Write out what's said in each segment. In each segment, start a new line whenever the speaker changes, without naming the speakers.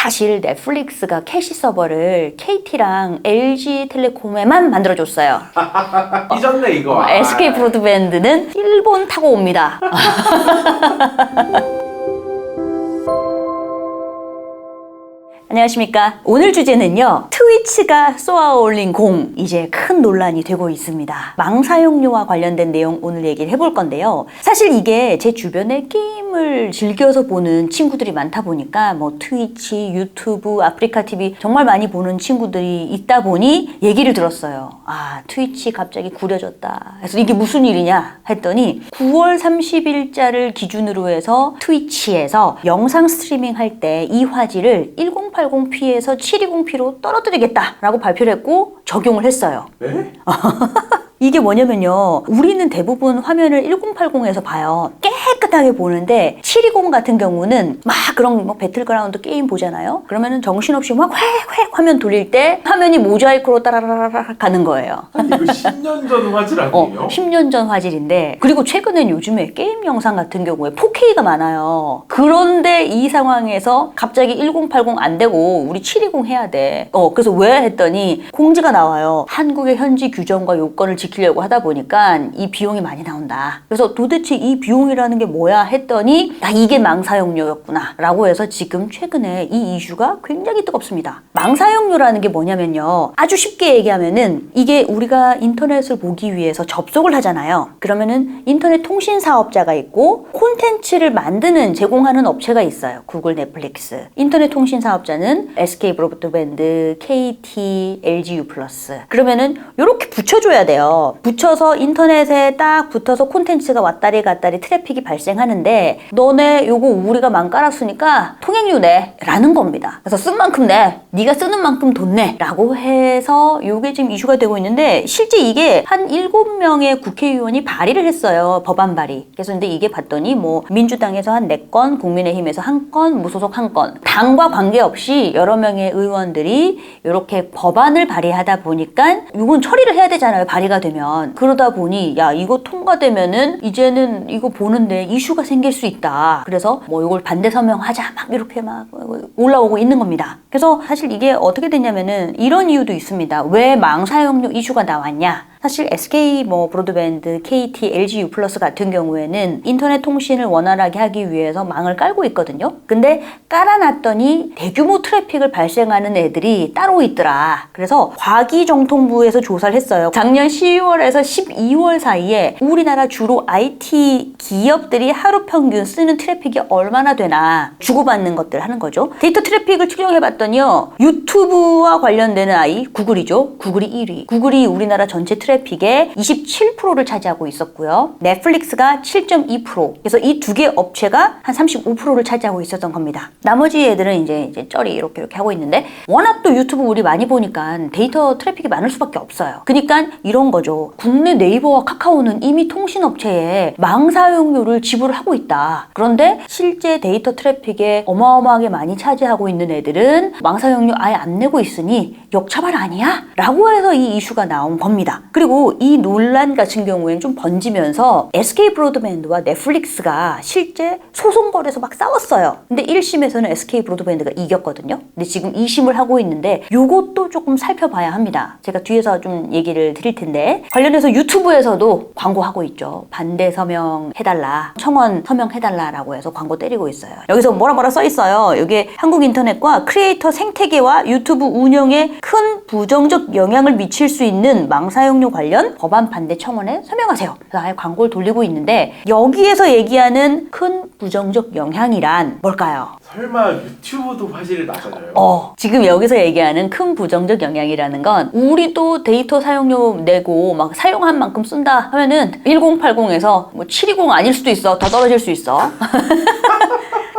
사실 넷플릭스가 캐시 서버를 KT랑 LG텔레콤에만 만들어줬어요.
삐졌네 이거.
SK 브로드밴드는 일본 타고 옵니다. 안녕하십니까. 오늘 주제는요, 트위치가 쏘아올린 공, 이제 큰 논란이 되고 있습니다. 망사용료와 관련된 내용 오늘 얘기를 해볼 건데요. 사실 이게 제 주변에 게임을 즐겨서 보는 친구들이 많다 보니까 뭐 트위치, 유튜브, 아프리카TV 정말 많이 보는 친구들이 있다 보니 얘기를 들었어요. 아, 트위치 갑자기 구려졌다. 그래서 이게 무슨 일이냐 했더니 9월 30일자를 기준으로 해서 트위치에서 영상 스트리밍 할 때 이 화질을 1080p에서 720p로 떨어뜨리겠다라고 발표를 했고 적용을 했어요.
네?
이게 뭐냐면요, 우리는 대부분 화면을 1080에서 봐요. 깨끗하게 보는데 720 같은 경우는 막 그런 뭐 배틀그라운드 게임 보잖아요. 그러면은 정신없이 막 획획 화면 돌릴 때 화면이 모자이크로 따라라라 가는 거예요.
아니 이거 10년 전 화질 아니에요?
10년 전 화질인데, 그리고 최근엔 요즘에 게임 영상 같은 경우에 4K가 많아요. 그런데 이 상황에서 갑자기 1080 안 되고 우리 720 해야 돼. 그래서 왜 했더니 공지가 나와요. 한국의 현지 규정과 요건을 지키려고 하다 보니까 이 비용이 많이 나온다. 그래서 도대체 이 비용이라는 게 뭐야 했더니 이게 망사용료였구나 라고 해서 지금 최근에 이 이슈가 굉장히 뜨겁습니다. 망사용료라는 게 뭐냐면요, 아주 쉽게 얘기하면은 이게 우리가 인터넷을 보기 위해서 접속을 하잖아요. 그러면은 인터넷 통신 사업자가 있고 콘텐츠를 만드는 제공하는 업체가 있어요. 구글, 넷플릭스. 인터넷 통신 사업자는 SK 브로드밴드, KT, LG U+. 그러면은 이렇게 붙여줘야 돼요. 붙여서 인터넷에 딱 붙어서 콘텐츠가 왔다리 갔다리 트래픽이 발생하는데, 너네 요거 우리가 만 깔았으니까 통행료 내 라는 겁니다. 그래서 쓴 만큼 내, 네가 쓰는 만큼 돈 내 라고 해서 요게 지금 이슈가 되고 있는데, 실제 이게 한 7명의 국회의원이 발의를 했어요. 법안 발의. 그래서 근데 이게 봤더니 뭐 민주당에서 한 4건, 국민의힘에서 1건, 무소속 1건, 당과 관계없이 여러 명의 의원들이 이렇게 법안을 발의하다 보니까 이건 처리를 해야 되잖아요. 발의가 되면. 그러다 보니 야, 이거 통과되면은 이제는 이거 보는데 이슈가 생길 수 있다. 그래서 뭐 이걸 반대 서명하자 막 이렇게 막 올라오고 있는 겁니다. 그래서 사실 이게 어떻게 됐냐면은 이런 이유도 있습니다. 왜 망사용료 이슈가 나왔냐? 사실 SK 브로드밴드, KT, LG U+ 같은 경우에는 인터넷 통신을 원활하게 하기 위해서 망을 깔고 있거든요. 근데 깔아놨더니 대규모 트래픽을 발생하는 애들이 따로 있더라. 그래서 과기정통부에서 조사를 했어요. 작년 12월에서 12월 사이에 우리나라 주로 IT 기업들이 하루 평균 쓰는 트래픽이 얼마나 되나 주고받는 것들 하는 거죠. 데이터 트래픽을 측정해봤더니요, 유튜브와 관련되는 구글이죠. 구글이 1위. 구글이 우리나라 전체 트래픽의 27%를 차지하고 있었고요. 넷플릭스가 7.2%. 그래서 이 두 개 업체가 한 35%를 차지하고 있었던 겁니다. 나머지 애들은 이제 쩔이 이렇게 하고 있는데, 워낙 또 유튜브 우리 많이 보니까 데이터 트래픽이 많을 수밖에 없어요. 그러니까 이런 거죠. 국내 네이버와 카카오는 이미 통신업체에 망사용료를 지불을 하고 있다. 그런데 실제 데이터 트래픽에 어마어마하게 많이 차지하고 있는 애들은 망사용료 아예 안 내고 있으니 역차별 아니야? 라고 해서 이 이슈가 나온 겁니다. 그리고 이 논란 같은 경우에는 좀 번지면서 SK 브로드밴드와 넷플릭스가 실제 소송거리에서 막 싸웠어요. 근데 1심에서는 SK 브로드밴드가 이겼거든요. 근데 지금 2심을 하고 있는데 요것도 조금 살펴봐야 합니다. 제가 뒤에서 좀 얘기를 드릴 텐데, 관련해서 유튜브에서도 광고하고 있죠. 반대 서명 해달라, 청원 서명 해달라라고 해서 광고 때리고 있어요. 여기서 뭐라 써 있어요. 이게 한국인터넷과 크리에이터 생태계와 유튜브 운영에 큰 부정적 영향을 미칠 수 있는 망사용료 관련 법안 반대 청원에 서명하세요. 그래서 아예 광고를 돌리고 있는데, 여기에서 얘기하는 큰 부정적 영향이란 뭘까요?
설마 유튜브도 화질이 낮아져요?
지금 여기서 얘기하는 큰 부정적 영향이라는 건, 우리도 데이터 사용료 내고 막 사용한 만큼 쓴다 하면은 1080에서 720 아닐 수도 있어. 더 떨어질 수 있어.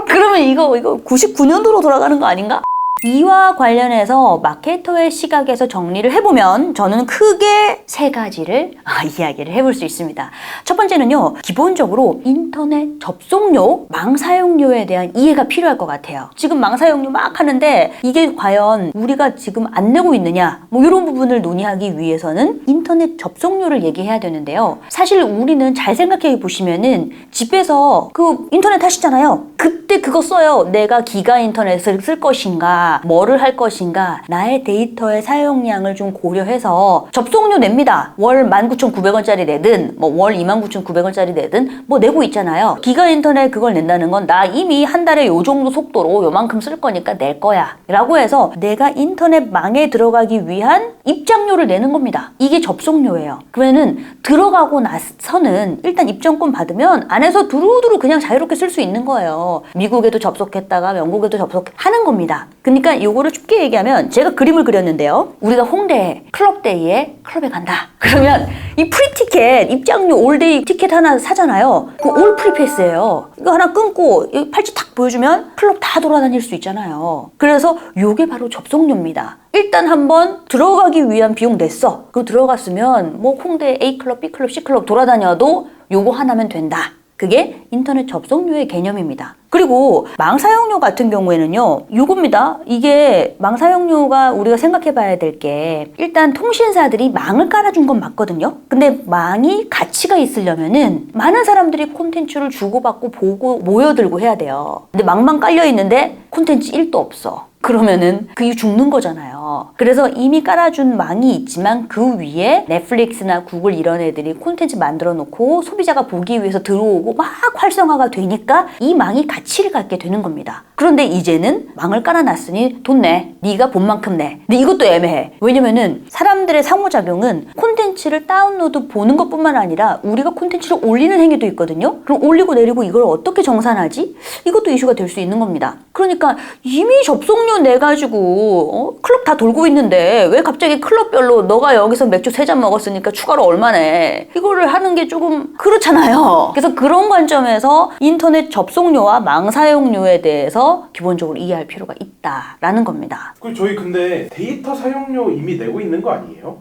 그러면 이거 99년도로 돌아가는 거 아닌가? 이와 관련해서 마케터의 시각에서 정리를 해보면 저는 크게 세 가지를 이야기를 해볼 수 있습니다. 첫 번째는요, 기본적으로 인터넷 접속료, 망 사용료에 대한 이해가 필요할 것 같아요. 지금 망 사용료 막 하는데 이게 과연 우리가 지금 안 내고 있느냐, 뭐 이런 부분을 논의하기 위해서는 인터넷 접속료를 얘기해야 되는데요. 사실 우리는 잘 생각해 보시면은 집에서 그 인터넷 하시잖아요. 그때 그거 써요. 내가 기가 인터넷을 쓸 것인가, 뭐를 할 것인가, 나의 데이터의 사용량을 좀 고려해서 접속료 냅니다. 월 19,900원짜리 내든 뭐 월 29,900원짜리 내든 뭐 내고 있잖아요. 기가 인터넷 그걸 낸다는 건 나 이미 한 달에 요 정도 속도로 요만큼 쓸 거니까 낼 거야 라고 해서 내가 인터넷 망에 들어가기 위한 입장료를 내는 겁니다. 이게 접속료예요. 그러면은 들어가고 나서는 일단 입장권 받으면 안에서 두루두루 그냥 자유롭게 쓸 수 있는 거예요. 미국에도 접속했다가 영국에도 접속하는 겁니다. 그러니까 요거를 쉽게 얘기하면 제가 그림을 그렸는데요. 우리가 홍대 클럽데이에 클럽에 간다. 그러면 이 프리티켓 입장료 올데이 티켓 하나 사잖아요. 그 올 프리패스예요. 이거 하나 끊고 팔찌 탁 보여주면 클럽 다 돌아다닐 수 있잖아요. 그래서 요게 바로 접속료입니다. 일단 한번 들어가기 위한 비용 냈어. 그거 들어갔으면 뭐 홍대 A클럽, B클럽, C클럽 돌아다녀도 요거 하나면 된다. 그게 인터넷 접속료의 개념입니다. 그리고 망 사용료 같은 경우에는요, 요겁니다. 이게 망 사용료가 우리가 생각해 봐야 될 게 일단 통신사들이 망을 깔아준 건 맞거든요. 근데 망이 가치가 있으려면은 많은 사람들이 콘텐츠를 주고받고 보고 모여들고 해야 돼요. 근데 망만 깔려 있는데 콘텐츠 1도 없어. 그러면은 그게 죽는 거잖아요. 그래서 이미 깔아준 망이 있지만 그 위에 넷플릭스나 구글 이런 애들이 콘텐츠 만들어 놓고 소비자가 보기 위해서 들어오고 막 활성화가 되니까 이 망이 가치를 갖게 되는 겁니다. 그런데 이제는 망을 깔아놨으니 돈 내. 네가 본 만큼 내. 근데 이것도 애매해. 왜냐면은 사람들의 상호작용은 콘텐츠를 다운로드 보는 것뿐만 아니라 우리가 콘텐츠를 올리는 행위도 있거든요. 그럼 올리고 내리고 이걸 어떻게 정산하지? 이것도 이슈가 될 수 있는 겁니다. 그러니까 이미 접속료 내가지고 클럽 다 돌고 있는데 왜 갑자기 클럽별로 너가 여기서 맥주 3잔 먹었으니까 추가로 얼마 내? 이거를 하는 게 조금 그렇잖아요. 그래서 그런 관점에서 인터넷 접속료와 망 사용료에 대해서 기본적으로 이해할 필요가 있다라는 겁니다.
그리고 저희 근데 데이터 사용료 이미 내고 있는 거 아니에요?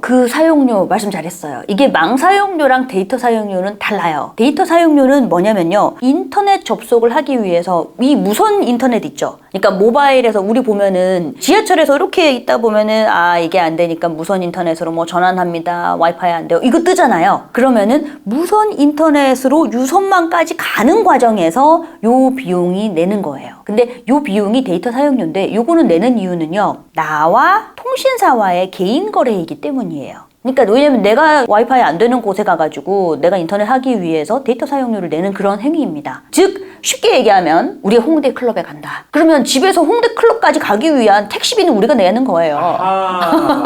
그 사용료 말씀 잘했어요. 이게 망 사용료랑 데이터 사용료는 달라요. 데이터 사용료는 뭐냐면요. 인터넷 접속을 하기 위해서 이 무선 인터넷 있죠. 그러니까 모바일에서 우리 보면은 지하철에서 이렇게 있다 보면은 이게 안 되니까 무선 인터넷으로 뭐 전환합니다. 와이파이 안 돼요. 이거 뜨잖아요. 그러면은 무선 인터넷으로 유선망까지 가는 과정에서 요 비용이 내는 거예요. 근데 요 비용이 데이터 사용료인데 요거는 내는 이유는요. 나와 통신사와의 개인 거래이기 때문이에요. 그러니까 왜냐면 내가 와이파이 안 되는 곳에 가가지고 내가 인터넷 하기 위해서 데이터 사용료를 내는 그런 행위입니다. 즉 쉽게 얘기하면 우리가 홍대 클럽에 간다. 그러면 집에서 홍대 클럽까지 가기 위한 택시비는 우리가 내는 거예요.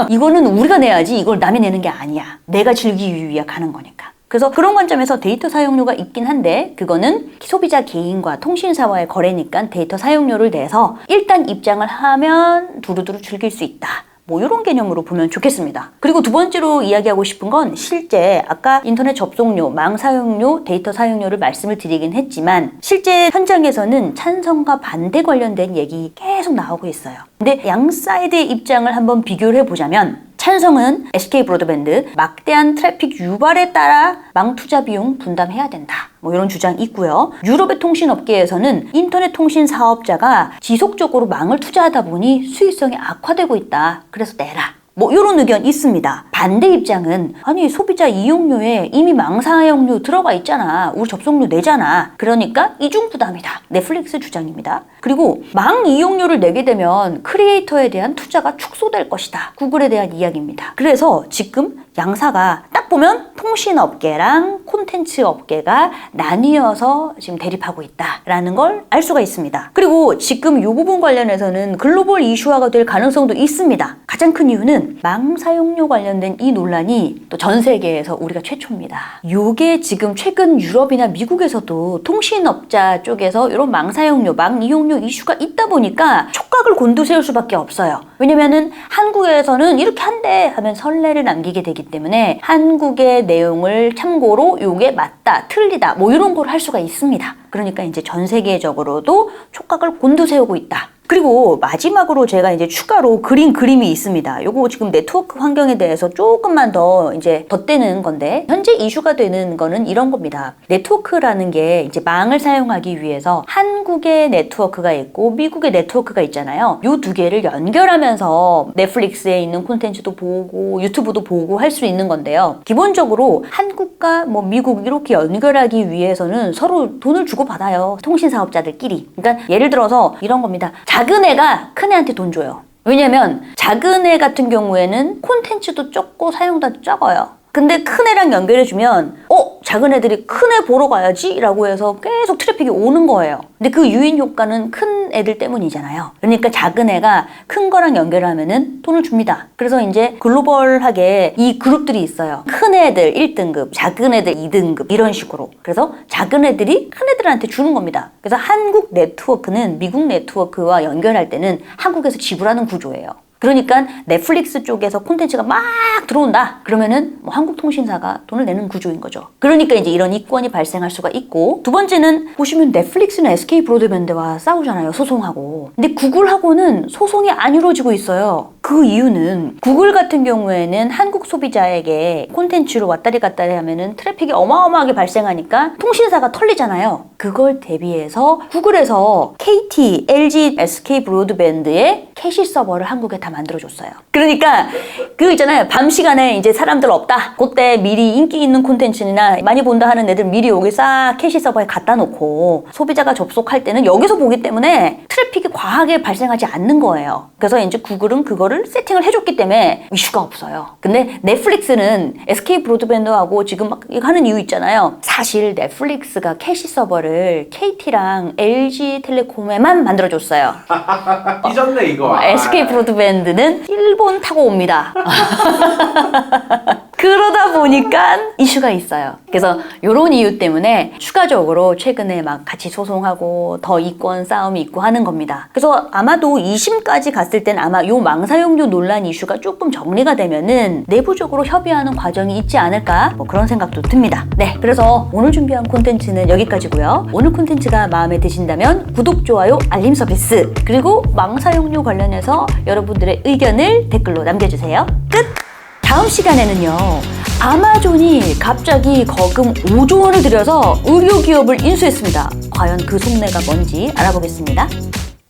이거는 우리가 내야지 이걸 남이 내는 게 아니야. 내가 즐기기 위해 가는 거니까. 그래서 그런 관점에서 데이터 사용료가 있긴 한데 그거는 소비자 개인과 통신사와의 거래니까 데이터 사용료를 내서 일단 입장을 하면 두루두루 즐길 수 있다. 뭐 이런 개념으로 보면 좋겠습니다. 그리고 두 번째로 이야기하고 싶은 건 실제 아까 인터넷 접속료, 망 사용료, 데이터 사용료를 말씀을 드리긴 했지만 실제 현장에서는 찬성과 반대 관련된 얘기 계속 나오고 있어요. 근데 양 사이드의 입장을 한번 비교를 해보자면 찬성은 SK 브로드밴드 막대한 트래픽 유발에 따라 망 투자 비용 분담해야 된다. 뭐 이런 주장이 있고요. 유럽의 통신업계에서는 인터넷 통신 사업자가 지속적으로 망을 투자하다 보니 수익성이 악화되고 있다. 그래서 내라. 뭐 이런 의견 있습니다. 반대 입장은 아니 소비자 이용료에 이미 망 사용료 들어가 있잖아. 우리 접속료 내잖아. 그러니까 이중 부담이다. 넷플릭스 주장입니다. 그리고 망 이용료를 내게 되면 크리에이터에 대한 투자가 축소될 것이다. 구글에 대한 이야기입니다. 그래서 지금 양사가 딱 보면 통신업계랑 콘텐츠 업계가 나뉘어서 지금 대립하고 있다라는 걸 알 수가 있습니다. 그리고 지금 이 부분 관련해서는 글로벌 이슈화가 될 가능성도 있습니다. 가장 큰 이유는 망 사용료 관련된 이 논란이 또 전 세계에서 우리가 최초입니다. 요게 지금 최근 유럽이나 미국에서도 통신업자 쪽에서 이런 망 사용료, 망 이용료 이슈가 있다 보니까 촉각을 곤두세울 수밖에 없어요. 왜냐면은 한국에서는 이렇게 한대 하면 선례를 남기게 되기 때문에 한국의 내용을 참고로 요게 맞다, 틀리다 뭐 이런 걸 할 수가 있습니다. 그러니까 이제 전 세계적으로도 촉각을 곤두세우고 있다. 그리고 마지막으로 제가 이제 추가로 그린 그림이 있습니다. 요거 지금 네트워크 환경에 대해서 조금만 더 이제 덧대는 건데, 현재 이슈가 되는 거는 이런 겁니다. 네트워크라는 게 이제 망을 사용하기 위해서 한국의 네트워크가 있고 미국의 네트워크가 있잖아요. 요 두 개를 연결하면서 넷플릭스에 있는 콘텐츠도 보고 유튜브도 보고 할 수 있는 건데요. 기본적으로 한국과 뭐 미국 이렇게 연결하기 위해서는 서로 돈을 주고 받아요. 통신 사업자들끼리. 그러니까 예를 들어서 이런 겁니다. 작은 애가 큰 애한테 돈 줘요. 왜냐면 작은 애 같은 경우에는 콘텐츠도 적고 사용도 적어요. 근데 큰 애랑 연결해주면 작은 애들이 큰 애 보러 가야지 라고 해서 계속 트래픽이 오는 거예요. 근데 그 유인 효과는 큰 애들 때문이잖아요. 그러니까 작은 애가 큰 거랑 연결하면은 돈을 줍니다. 그래서 이제 글로벌하게 이 그룹들이 있어요. 큰 애들 1등급, 작은 애들 2등급 이런 식으로. 그래서 작은 애들이 큰 애들한테 주는 겁니다. 그래서 한국 네트워크는 미국 네트워크와 연결할 때는 한국에서 지불하는 구조예요. 그러니까 넷플릭스 쪽에서 콘텐츠가 막 들어온다. 그러면은 뭐 한국 통신사가 돈을 내는 구조인 거죠. 그러니까 이제 이런 이권이 발생할 수가 있고, 두 번째는 보시면 넷플릭스는 SK 브로드밴드와 싸우잖아요. 소송하고. 근데 구글하고는 소송이 안 이루어지고 있어요. 그 이유는 구글 같은 경우에는 한국 소비자에게 콘텐츠로 왔다리 갔다리 하면은 트래픽이 어마어마하게 발생하니까 통신사가 털리잖아요. 그걸 대비해서 구글에서 KT, LG, SK 브로드밴드의 캐시 서버를 한국에 다 만들어줬어요. 그러니까 그 있잖아요. 밤 시간에 이제 사람들 없다. 그때 미리 인기 있는 콘텐츠나 많이 본다 하는 애들 미리 여기 싹 캐시 서버에 갖다 놓고 소비자가 접속할 때는 여기서 보기 때문에 트래픽이 과하게 발생하지 않는 거예요. 그래서 이제 구글은 그거를 세팅을 해줬기 때문에 이슈가 없어요. 근데 넷플릭스는 SK 브로드밴드하고 지금 막 하는 이유 있잖아요. 사실 넷플릭스가 캐시 서버를 KT랑 LG텔레콤에만 만들어줬어요.
삐졌네 이거.
SK 브로드밴드는 일본 타고 옵니다. 그러다 보니까 이슈가 있어요. 그래서 이런 이유 때문에 추가적으로 최근에 막 같이 소송하고 더 이권 싸움이 있고 하는 겁니다. 그래서 아마도 2심까지 갔을 땐 아마 요 망사용료 논란 이슈가 조금 정리가 되면은 내부적으로 협의하는 과정이 있지 않을까, 뭐 그런 생각도 듭니다. 네, 그래서 오늘 준비한 콘텐츠는 여기까지고요. 오늘 콘텐츠가 마음에 드신다면 구독, 좋아요, 알림 서비스, 그리고 망사용료 관련해서 여러분들의 의견을 댓글로 남겨주세요. 끝! 다음 시간에는요, 아마존이 갑자기 거금 5조 원을 들여서 의료기업을 인수했습니다. 과연 그 속내가 뭔지 알아보겠습니다.